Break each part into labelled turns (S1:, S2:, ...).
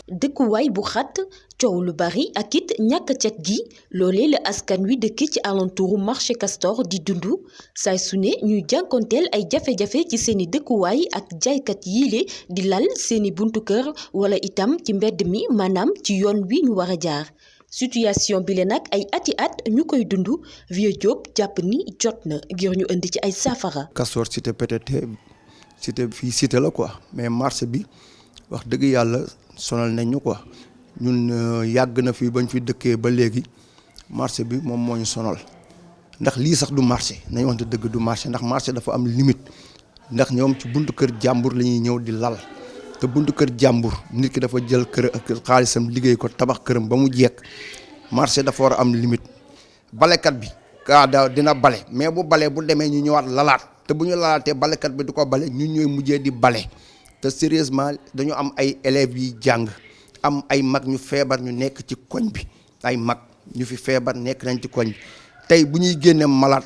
S1: dëkkuwaay bu xat coow lu bari ak it ñàkk cet gi loolee la askan wi dëkk ci alentouru marché Castor di dundu saay su ne ñuy jànkonteel ay jafe-jafe ci seeni dëkkuwaay ak jaaykat yiile di lal seeni buntu kër wala itam ci mbedd mi maanaam ci yoon wi ñu war a jaar situation bi le nag ay ati at ñu koy dund Vieux Diop jàpp ni jot na ngir ñu indi ci ay saafara.
S2: Castor cité peut-être cité fii cité la quoi mais marché bi wax dëgg yàlla sonal nañ ñu quoi ñun yàgg na fi bañ fi dëkkee ba léegi marché bi moom moo ñu sonal ndax lii sax du marché nañ wax dëgg du marché ndax marché dafa am limite ndax ñoom ci buntu kër jàmbur la ñuy ñëw di lal te buntu kër jàmbur nit ki dafa jël kër ak xaalisam liggéey ko tabax këram ba mu jekk marché dafa war a am limite balekat bi kaa dina bale mais bu balee bu demee ñu ñëwaat lalaat te bu ñu lalaatee balekat bi du ko bale ñun ñooy mujjee di bale te sérieusement dañu am ay élèves yi jàng am ay mag ñu feebar ñu nekk ci koñ bi ay mag ñu fi feebar nekk nañ ci koñ bi tey bu ñuy génne malade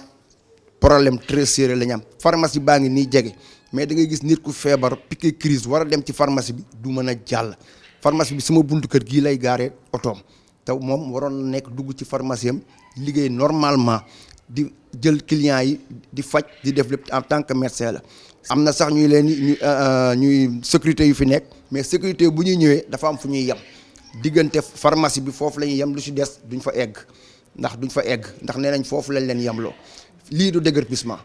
S2: problème très sérieux la ñu am pharmacie baa ngi nii jege mais da ngay gis nit ku feebar piqué crise war a dem ci pharmacie bi du mën a jàll pharmacie bi sama buntu kër gii lay gaaree otoom te moom waroon na nekk dugg ci pharmacie am liggéey normalement di jël clients yi di faj di def lépp en tant que médecin la. am na sax ñuy leen ñuy sécurité yu fi nekk mais sécurité bu ñuy ñëwee dafa am fu ñuy yem diggante pharmacie bi foofu la ñuy yem lu ci des duñ fa egg ndax nee nañ foofu lañ leen yemloo lii du déguerpissement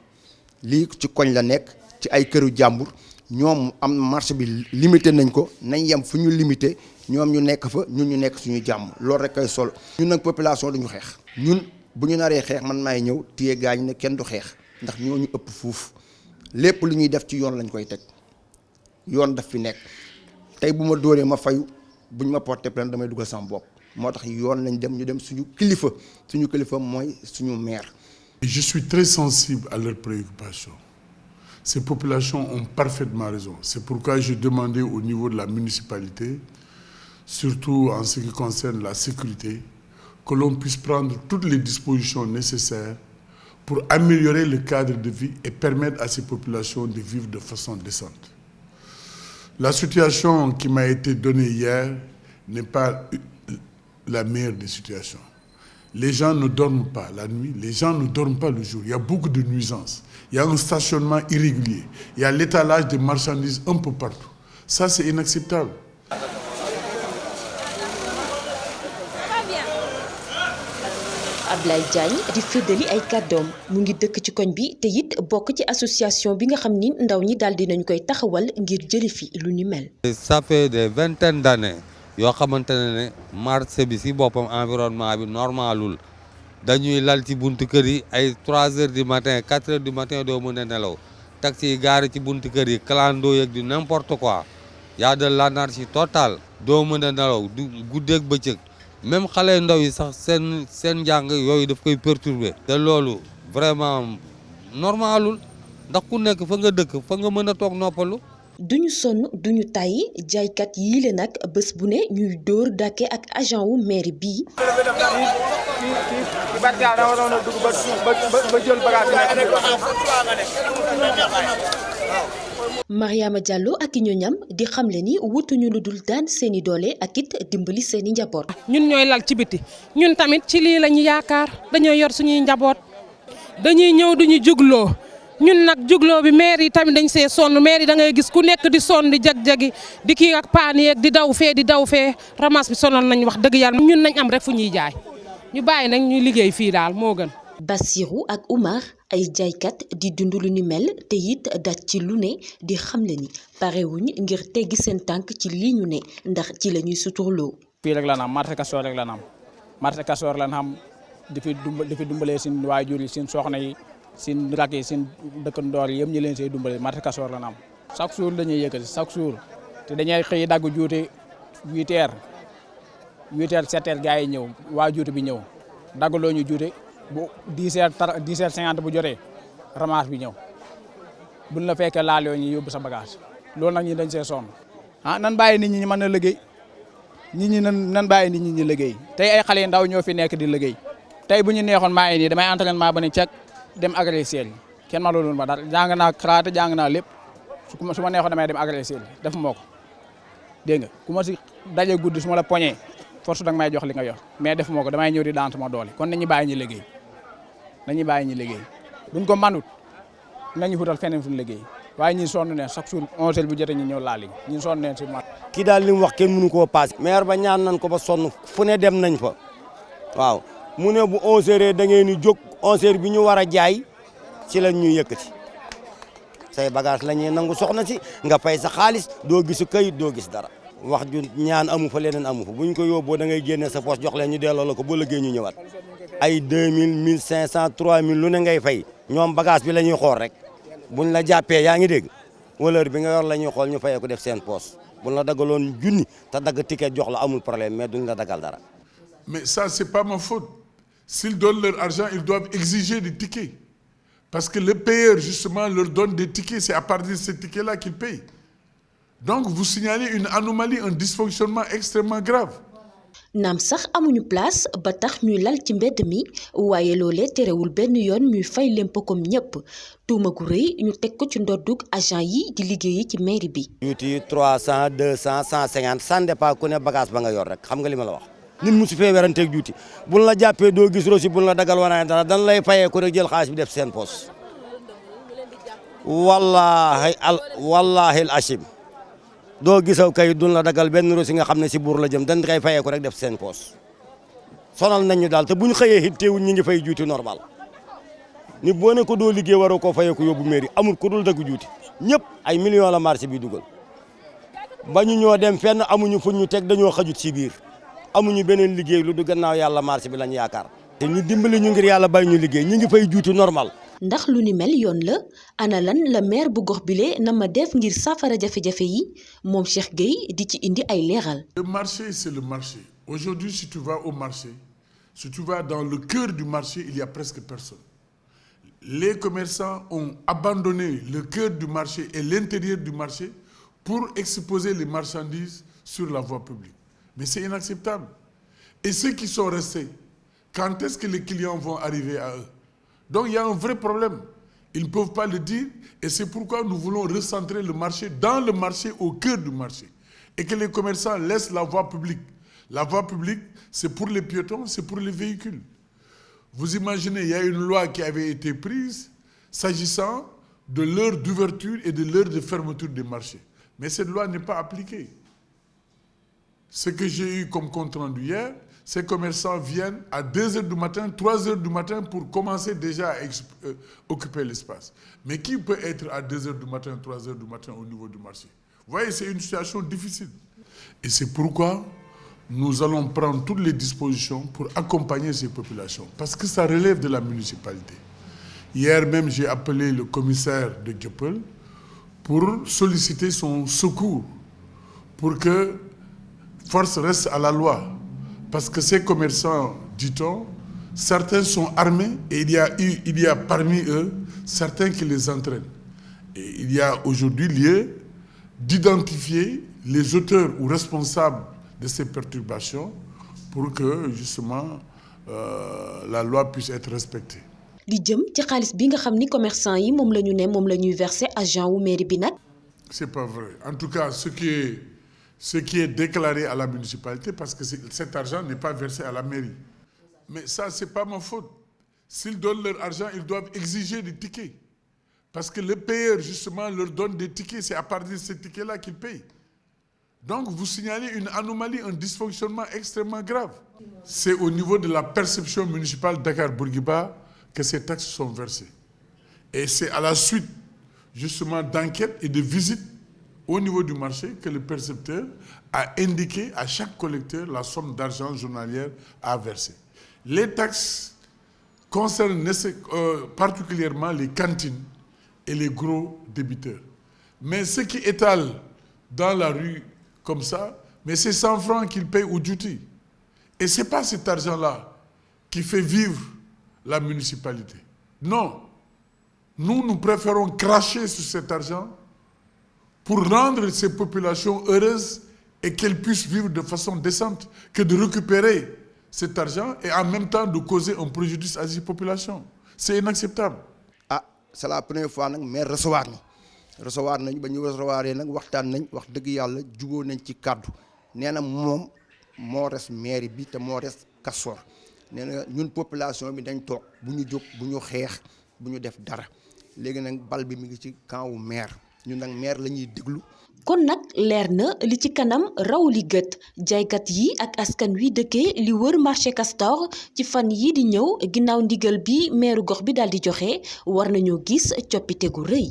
S2: lii ci koñ la nekk ci ay këru jàmbur ñoom am marché bi limité nañ ko nañ yem fu ñu limité ñoom ñu nekk fa ñun ñu nekk suñu jàmm loolu rek ay solo. ñun nag population duñu xeex ñun bu ñu naree xeex man maay ñëw téye gaañ ne kenn du xeex ndax ñoo ñu ëpp fuuf lépp lu ñuy def ci yoon lañ koy teg yoon daf fi nekk tey bu ma dóoree ma fayu buñ ma porté plainte damay dugal sama bopp moo tax yoon lañ dem ñu dem suñu kilifa mooy suñu maire.
S3: Je suis très sensible à leurs préoccupations. Ces populations ont parfaitement raison. C'est pourquoi j'ai demandé au niveau de la municipalité, surtout en ce qui concerne la sécurité, que l'on puisse prendre toutes les dispositions nécessaires pour améliorer le cadre de vie et permettre à ces populations de vivre de façon décente. La situation qui m'a été donnée hier n'est pas la meilleure des situations. Les gens ne dorment pas la nuit, les gens ne dorment pas le jour. Il y a beaucoup de nuisances. Il y a un stationnement irrégulier. Il y a l'étalage de marchandises un peu partout. Ça, c'est inacceptable.
S1: Ablaye Diagne di féddali ay kàddoom mu ngi dëkk ci koñ bi te it bokk ci association bi nga xam ni ndaw ñi daal dinañ koy taxawal ngir jëli fi lu ni mel.
S4: Ça fait des vingtaines d'années yoo xamante ne marché bi si boppam environnement bi normalul dañuy lal ci buntu kër yi ay 3 heures du matin 4 heures du matin doo mën a nelaw taxi yi gaari ci buntu kër yi clando yeeg du n'importe quoi y a de l'anarchie totale doo mën a nelaw du guddeeg bëccëg même xale ndaw yi sax seen njàng yooyu daf koy perturber te loolu vraiment normalul ndax ku nekk fa nga dëkk fa nga mën a toog noppalu.
S1: duñu sonn duñu tàyyi jaaykat yii le nag bés bu ne ñuy dóor dàkke ak agent wu mairie bii. Mariama Diallo ak i ñoñam di xamle ni wutuñu lu dul daan seeni doole ak it dimbali seeni njaboot.
S5: ñun ñooy lal ci biti ñun tamit ci lii lañu yaakaar dañoo yor suñuy njaboot dañuy ñëw duñu jugloo. ñun nag jugloo bi maire yi tamit dañ see sonn maire yi da ngay gis ku nekk di sonn di jag-jagi di kii ak paan yeeg di daw fee ramas bi sonal nañ wax dëgg yàlla ñun nañ am rek fu ñuy jaay ñu bàyyi nag ñuy liggéey fii daal moo gën.
S1: Bassirou ak Oumar ay jaaykat di dund lu ni mel te it daj ci lu ne di xamle ni parewuñ ngir teggi seen tànk ci lii ñu ne ndax ci la ñuy suturloo.
S6: fii rek la naam marché Castor rek la naam marché Castor la naam di fi dumbalee seen waajur yi seen soxna yi. seen rak yi seen dëkkandoor yi yëpp ñu leen see dumbale marché Castor la am chaque jour dañuy yëkkati chaque jour te dañuy xëy dagg juute 8 heures 7 heures gars yi ñëw waa juute bi ñëw daggaloo ñu juute bu 10 heures 50 bu jotee ramasse bi ñëw buñ la fekkee laal yoo ñu yóbbu sa bagage loolu nag ñi dañ see sonn nan bàyyi nit ñi ñu mën a liggéey nit ñi nan bàyyi nit ñi ñu liggéey tey ay xale ndaw ñoo fi nekk di liggéey tey bu ñu neexoon maa ngi nii damay entraînement ba ne cek dem agresseur yi kenn ma loolu ba dara jàng naa karaté jàng naa lépp su ma neexoon damay dem agresseur yi def moo ko dégg nga ku ma si daje guddi su ma la poñee force danga may jox li nga yor mais def moo ko damay ñëw di daan sama doole kon nañu bàyyi ñu liggéey buñ ko manut nañu futal feneen fu ñu liggéey waaye ñi sonn neen chaque jour 11h bu jotee ñu ñëw laal ñi sonn neen si man.
S7: kii daal li mu wax kenn mënu koo paase. maire ba ñaan nañ ko ba sonn fu ne dem nañ fa waaw mu ne bu 11h da ngeen di jóg 11h bi ñu war a jaay ci lañ ñuy yëkkati say bagage la ñuy nangu soxna si nga fay sa xaalis doo gisu kayit doo gis dara. wax ju ñaan amu fa leneen amu fa buñ ko yóbboo da ngay génne sa poche jox leen ñu delloo la ko boo liggéey ñu ñëwaat ay 2000 1500 3000 lu ne ngay fay ñoom bagage bi la ñuy xool rek buñ la jàppee yaa ngi dégg valeur bi nga yor la ñuy xool ñu fayee ko def seen poche buñ la daggaloon junni te dagg ticket jox la amul problème mais duñ la daggal dara.
S3: Mais ça, c'est pas ma faute. S'ils donnent leur argent, ils doivent exiger des tickets. Parce que le payeur, justement, leur donne des tickets. C'est à partir de ces tickets-là qu'ils payent. Donc, vous signalez une anomalie, un dysfonctionnement extrêmement grave.
S1: naam sax amuñu place ba tax ñuy lal ci mbedd mi waaye loolee terewul benn yoon ñuy fay lempo comme ñëpp tuuma gu rëy ñu teg ko ci ndoddug agent yi di liggéeyi ci mairie bi.
S7: yuuti 300 200 150 ça dépend ku ne bagage ba nga yor rek xam nga li ma la wax. nit musu fee weranteeg juuti buñ la jàppee doo gis rosi buñ la dagal wanaane dara dan lay fayee ko rek jël xaalis bi def seen poos wallahi al ashim doo gisaw kay duñ la dagal benn rosi nga xam ne si buur la jëm dañ koy fayee ko rek def seen poos sonal nañu daal te buñ xëyee it teewul ñi ngi fay juuti normal ni boo ne ko doo liggéey waroo koo fayee ko yóbbu mairie amul ku dul dagg juuti ñëpp ay millions la marché bi dugal ba ñu ñoo dem fenn amuñu fu ñu teg dañoo xajut si biir amuñu beneen liggéey lu du gannaaw yàlla marché bi lañ yaakaar te ñu dimbali ñu ngir yàlla bay ñu liggéey ñi ngi fay juuti normal.
S1: ndax lu ni mel yoon la ana lan la maire bu gox bile na ma def ngir saafara jafe-jafe yi moom Cheikh Gueye di ci indi ay leeral.
S3: Le marché, c'est le marché. Aujourd'hui, si tu vas au marché, si tu vas dans le cœur du marché, il y a presque personne. Les commerçants ont abandonné le cœur du marché et l'intérieur du marché pour exposer les marchandises sur la voie publique. Mais c'est inacceptable. Et ceux qui sont restés, quand est-ce que les clients vont arriver à eux? Donc il y a un vrai problème. Ils ne peuvent pas le dire et c'est pourquoi nous voulons recentrer le marché dans le marché, au cœur du marché. Et que les commerçants laissent la voie publique. La voie publique, c'est pour les piétons, c'est pour les véhicules. Vous imaginez, il y a une loi qui avait été prise s'agissant de l'heure d'ouverture et de l'heure de fermeture des marchés. Mais cette loi n'est pas appliquée. Ce que j'ai eu comme compte rendu hier, ces commerçants viennent à 2h du matin, 3h du matin pour commencer déjà à occuper l'espace. Mais qui peut être à 2h du matin, 3h du matin au niveau du marché? Vous voyez, c'est une situation difficile. Et c'est pourquoi nous allons prendre toutes les dispositions pour accompagner ces populations. Parce que ça relève de la municipalité. Hier même, j'ai appelé le commissaire de Dieuppeul pour solliciter son secours, pour que force reste à la loi. Parce que ces commerçants, dit-on, certains sont armés et il y a parmi eux certains qui les entraînent. Et il y a aujourd'hui lieu d'identifier les auteurs ou responsables de ces perturbations pour que justement la loi puisse être respectée.
S1: li jëm ci xaalis bi nga xam ni commerçant yi moom la ñu ne moom la ñuy verser agent wu mairie bi nag.
S3: C'est pas vrai. En tout cas, ce qui est déclaré à la municipalité, parce que cet argent n'est pas versé à la mairie. Mais ça, c'est pas ma faute. S'ils donnent leur argent, ils doivent exiger des tickets. Parce que le payeur, justement, leur donne des tickets. C'est à partir de ces tickets-là qu'ils payent. Donc, vous signalez une anomalie, un dysfonctionnement extrêmement grave. C'est au niveau de la perception municipale Dakar-Bourguiba que ces taxes sont versées. Et c'est à la suite, justement, d'enquêtes et de visites au niveau du marché que le percepteur a indiqué à chaque collecteur la somme d'argent journalière à verser. Les taxes concernent particulièrement les cantines et les gros débiteurs. Mais ceux qui étalent dans la rue comme ça, mais c'est 100 francs qu'ils payent au duty. Et ce n'est pas cet argent-là qui fait vivre la municipalité. Non. Nous préférons cracher sur cet argent pour rendre ces populations heureuses et qu'elles puissent vivre de façon décente, que de récupérer cet argent et en même temps de causer un préjudice à ces populations. C'est inacceptable.
S2: Ah, c'est la première fois que je recevoir. recevoir nañ ba ñu recevoir nag waxtaan nañ wax dëgg yàlla juboo nañ ci kàddu nee na moom moo res mairie bi te moo res Castor nee na ñun population bi dañ toog bu ñu jóg bu ñu xeex bu ñu def dara léegi nag bal bi mi ngi ci camp wu maire ñun nag maire la ñuy déglu.
S1: kon nag leer na li ci kanam raw li gët jaaykat yi ak askan wi dëkkee li wër marché Castor ci fan yi di ñëw ginnaaw ndigal bi meeru gox bi daal di joxe war nañoo gis coppite gu rëy.